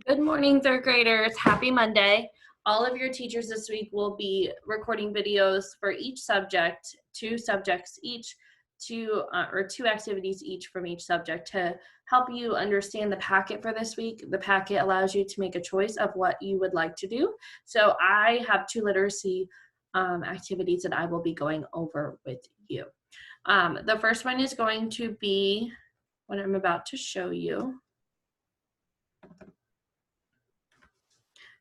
Good morning, third graders. Happy Monday. All of your teachers this week will be recording videos for each subject, 2 subjects each, two activities each from each subject to help you understand the packet for this week. The packet allows you to make a choice of what you would like to do. So I have 2 literacy activities that I will be going over with you. The first one is going to be what I'm about to show you.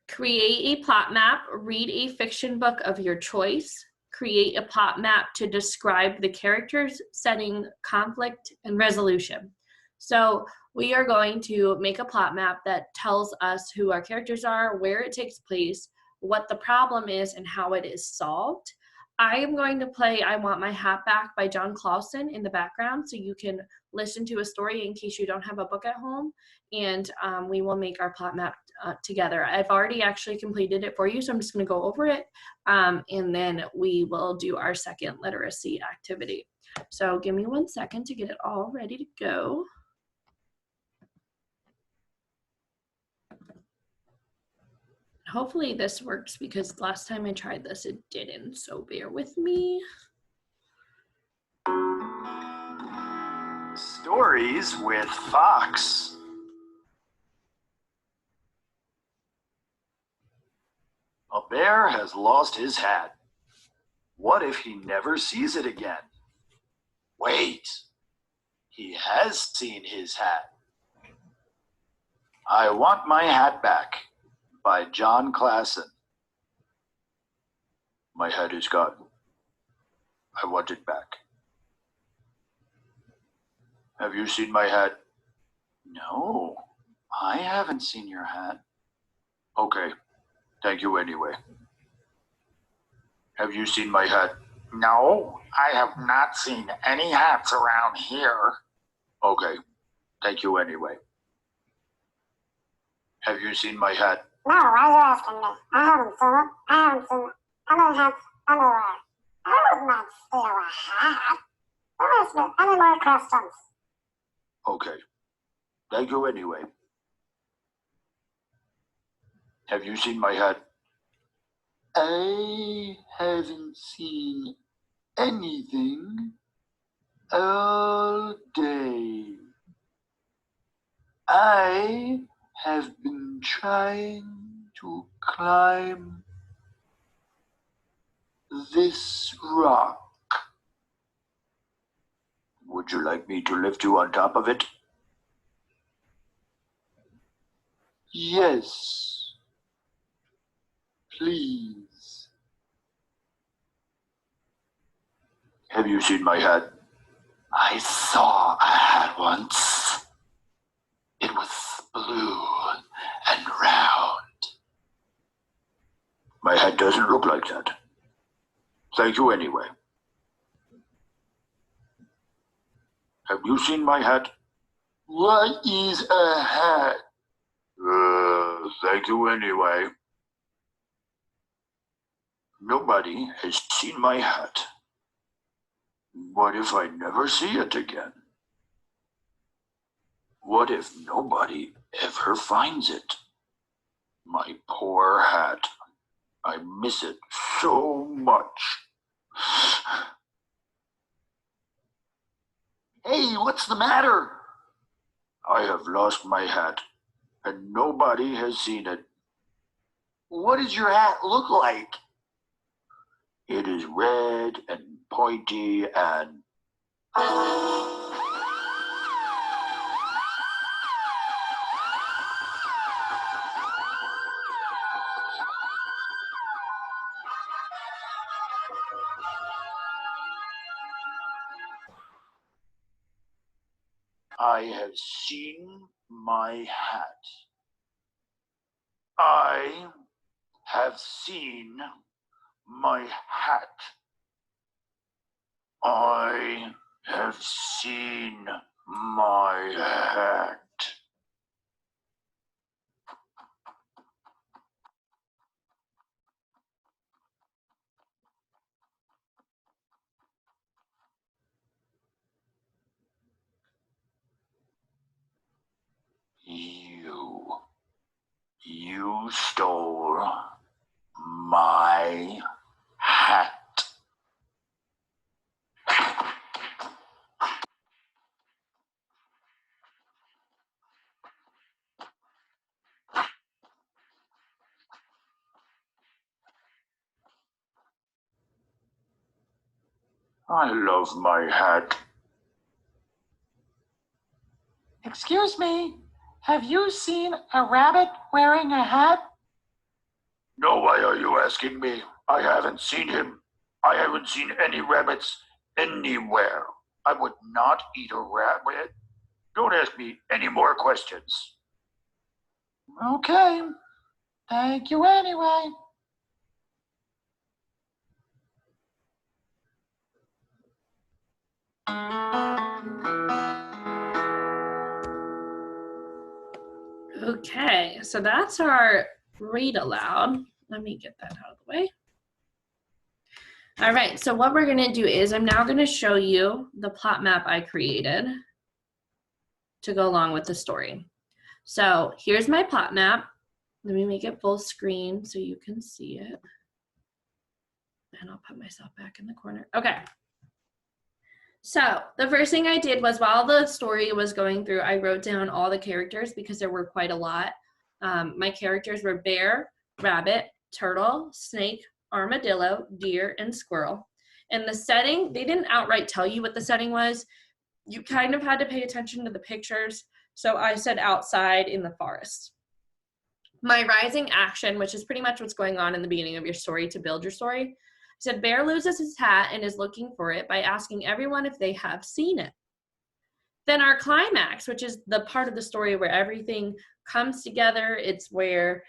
Create a plot map, read a fiction book of your choice, create a plot map to describe the characters, setting, conflict, and resolution. So we are going to make a plot map that tells us who our characters are, where it takes place, what the problem is, and how it is solved. I am going to play I Want My Hat Back by Jon Klassen in the background so you can listen to a story in case you don't have a book at home, and we will make our plot map together. I've already actually completed it for you, so I'm just going to go over it, and then we will do our second literacy activity. So give me 1 second to get it all ready to go. Hopefully this works because last time I tried this, it didn't, so bear with me. Stories with Fox. A bear has lost his hat. What if he never sees it again? Wait, he has seen his hat. I Want My Hat Back by Jon Klassen. My hat is gone. I want it back. Have you seen my hat? No, I haven't seen your hat. Okay, thank you anyway. Have you seen my hat? No, I have not seen any hats around here. Okay, thank you anyway. Have you seen my hat? No, why are you asking me? I haven't seen it. I haven't seen any hats anywhere. I would not steal a hat. Don't ask me any more questions. Okay, thank you anyway. Have you seen my hat? I haven't seen anything all day. I have been trying to climb this rock. Would you like me to lift you on top of it? Yes, please. Have you seen my hat? I saw a hat once. It was blue and round. My hat doesn't look like that. Thank you anyway. Have you seen my hat? What is a hat? Thank you anyway. Nobody has seen my hat. What if I never see it again? What if nobody ever finds it? My poor hat. I miss it so much. Hey, what's the matter? I have lost my hat, and nobody has seen it. What does your hat look like? It is red and pointy and... I have seen my hat. I have seen my hat. I have seen my hat. You You stole my hat. I love my hat. Excuse me, have you seen a rabbit wearing a hat? No, why are you asking me? I haven't seen him. I haven't seen any rabbits anywhere. I would not eat a rabbit. Don't ask me any more questions. Okay, thank you anyway. Okay, so that's our read aloud. Let me get that out of the way. All right, so what we're gonna do is I'm now gonna show you the plot map I created to go along with the story. So here's my plot map. Let me make it full screen so you can see it. And I'll put myself back in the corner. Okay. So the first thing I did was while the story was going through, I wrote down all the characters because there were quite a lot. My characters were bear, rabbit, turtle, snake, armadillo, deer, and squirrel. And the setting, they didn't outright tell you what the setting was. You kind of had to pay attention to the pictures. So I said outside in the forest. My rising action, which is pretty much what's going on in the beginning of your story to build your story, said Bear loses his hat and is looking for it by asking everyone if they have seen it. Then our climax, which is the part of the story where everything comes together, it's where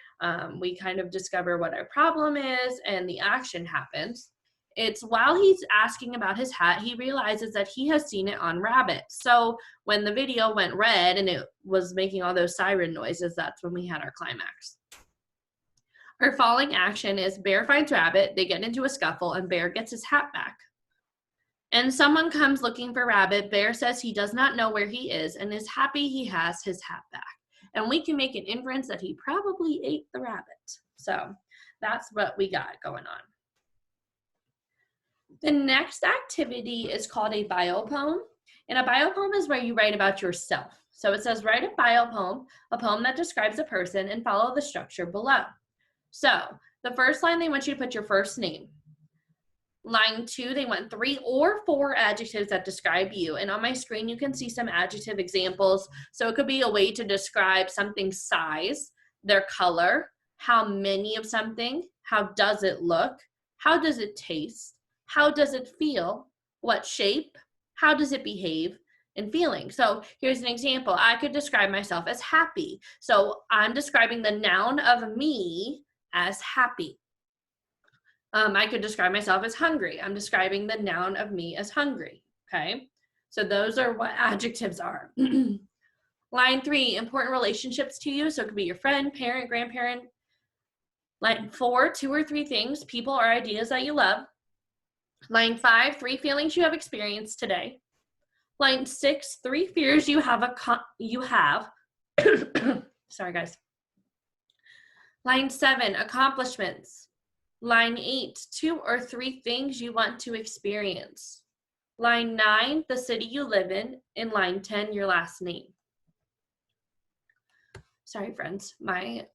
we kind of discover what our problem is and the action happens. It's while he's asking about his hat, he realizes that he has seen it on Rabbit. So when the video went red and it was making all those siren noises, that's when we had our climax. Our falling action is Bear finds Rabbit, they get into a scuffle, and Bear gets his hat back. And someone comes looking for Rabbit. Bear says he does not know where he is and is happy he has his hat back. And we can make an inference that he probably ate the rabbit. So that's what we got going on. The next activity is called a biopoem. And a biopoem is where you write about yourself. So it says write a biopoem, a poem that describes a person, and follow the structure below. So the first line, they want you to put your first name. Line 2, they want 3 or 4 adjectives that describe you. And on my screen, you can see some adjective examples. So it could be a way to describe something's size, their color, how many of something, how does it look, how does it taste, how does it feel, what shape, how does it behave, and feeling. So here's an example. I could describe myself as happy. So I'm describing the noun of me as happy. I could describe myself as hungry. I'm describing the noun of me as hungry, okay? So those are what adjectives are. Line 3, important relationships to you. So it could be your friend, parent, grandparent. Line 4, 2 or 3 things, people or ideas that you love. Line 5, 3 feelings you have experienced today. Line 6, 3 fears you have. Sorry, guys. Line 7, accomplishments. Line 8, 2 or 3 things you want to experience. Line 9, the city you live in. And line 10, your last name. Sorry, friends. I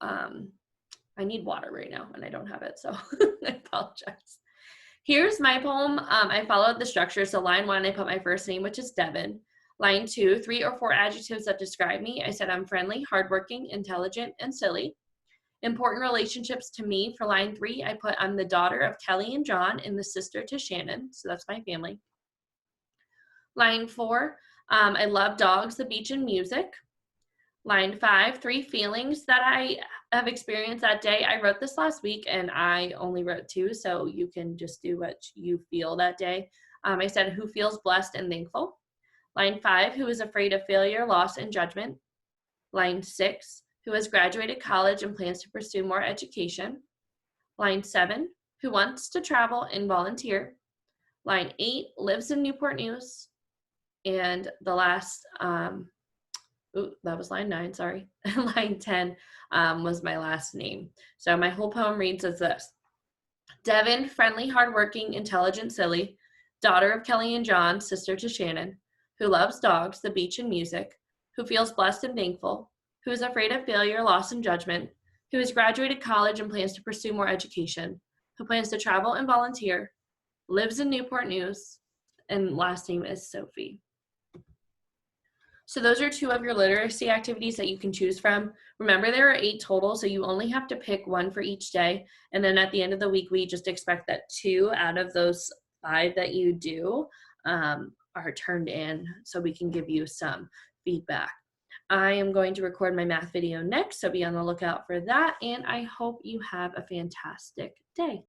need water right now and I don't have it, so I apologize. Here's my poem. I followed the structure. So line 1, I put my first name, which is Devin. Line 2, 3 or 4 adjectives that describe me. I said I'm friendly, hardworking, intelligent, and silly. Important relationships to me. For line 3, I put I'm the daughter of Kelly and John and the sister to Shannon. So that's my family. Line 4, I love dogs, the beach, and music. Line 5, 3 feelings that I have experienced that day. I wrote this last week and I only wrote 2, so you can just do what you feel that day. I said who feels blessed and thankful. Line 5, who is afraid of failure, loss, and judgment. Line 6, who has graduated college and plans to pursue more education. Line 7, who wants to travel and volunteer. Line 8, lives in Newport News. And the last Ooh, that was line 9, sorry. Line 10 was my last name. So my whole poem reads as this. Devin, friendly, hardworking, intelligent, silly, daughter of Kelly and John, sister to Shannon, who loves dogs, the beach, and music, who feels blessed and thankful, who is afraid of failure, loss, and judgment, who has graduated college and plans to pursue more education, who plans to travel and volunteer, lives in Newport News, and last name is Sophie. So those are 2 of your literacy activities that you can choose from. Remember, there are 8 total, so you only have to pick 1 for each day. And then at the end of the week, we just expect that 2 out of those 5 that you do are turned in so we can give you some feedback. I am going to record my math video next, so be on the lookout for that. And I hope you have a fantastic day.